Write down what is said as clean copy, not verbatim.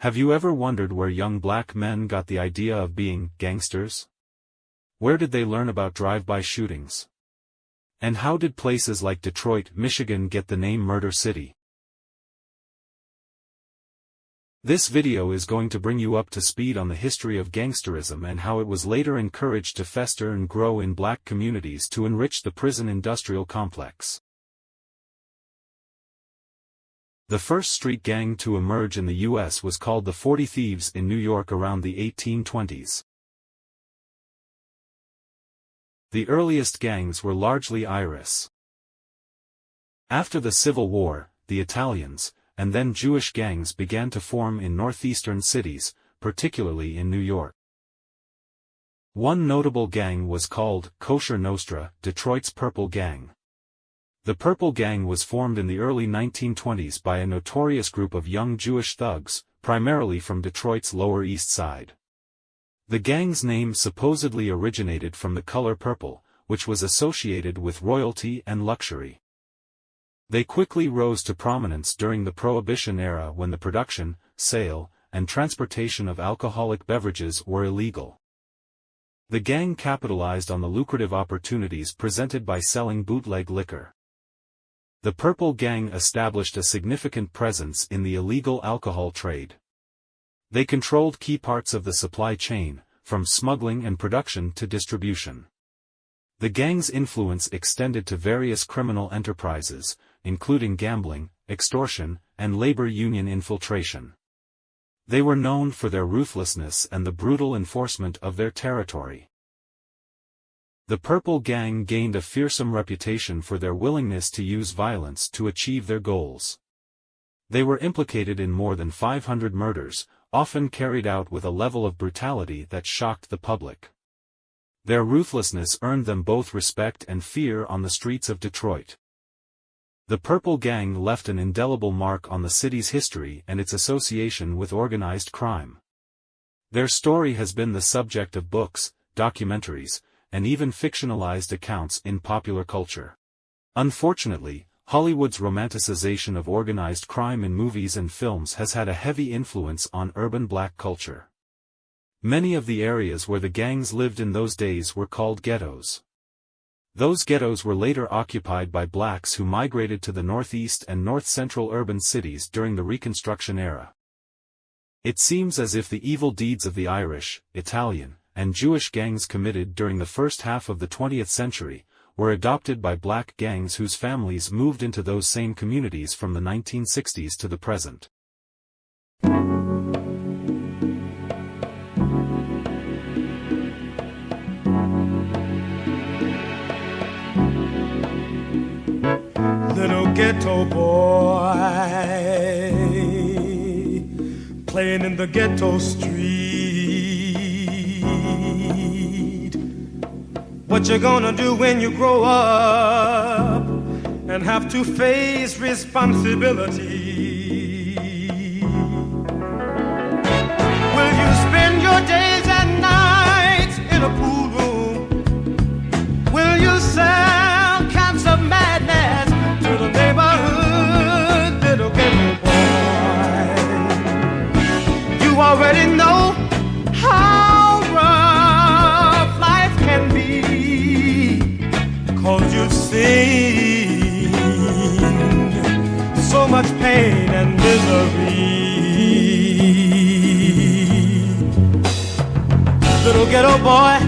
Have you ever wondered where young black men got the idea of being gangsters? Where did they learn about drive-by shootings? And how did places like Detroit, Michigan get the name Murder City? This video is going to bring you up to speed on the history of gangsterism and how it was later encouraged to fester and grow in black communities to enrich the prison industrial complex. The first street gang to emerge in the U.S. was called the 40 Thieves in New York around the 1820s. The earliest gangs were largely Irish. After the Civil War, the Italians, and then Jewish gangs began to form in northeastern cities, particularly in New York. One notable gang was called Kosher Nostra, Detroit's Purple Gang. The Purple Gang was formed in the early 1920s by a notorious group of young Jewish thugs, primarily from Detroit's Lower East Side. The gang's name supposedly originated from the color purple, which was associated with royalty and luxury. They quickly rose to prominence during the Prohibition era when the production, sale, and transportation of alcoholic beverages were illegal. The gang capitalized on the lucrative opportunities presented by selling bootleg liquor. The Purple Gang established a significant presence in the illegal alcohol trade. They controlled key parts of the supply chain, from smuggling and production to distribution. The gang's influence extended to various criminal enterprises, including gambling, extortion, and labor union infiltration. They were known for their ruthlessness and the brutal enforcement of their territory. The Purple Gang gained a fearsome reputation for their willingness to use violence to achieve their goals. They were implicated in more than 500 murders, often carried out with a level of brutality that shocked the public. Their ruthlessness earned them both respect and fear on the streets of Detroit. The Purple Gang left an indelible mark on the city's history and its association with organized crime. Their story has been the subject of books, documentaries, and even fictionalized accounts in popular culture. Unfortunately, Hollywood's romanticization of organized crime in movies and films has had a heavy influence on urban black culture. Many of the areas where the gangs lived in those days were called ghettos. Those ghettos were later occupied by blacks who migrated to the northeast and north-central urban cities during the Reconstruction era. It seems as if the evil deeds of the Irish, Italian, and Jewish gangs committed during the first half of the 20th century, were adopted by black gangs whose families moved into those same communities from the 1960s to the present. Little ghetto boy, playing in the ghetto street. What you gonna do when you grow up and have to face responsibility? Will you spend your days and nights in a pool room? Will you sell cans of madness to the neighborhood? Little ghetto boy, you already know how rough life can be, 'cause you've seen so much pain and misery. Little ghetto boy,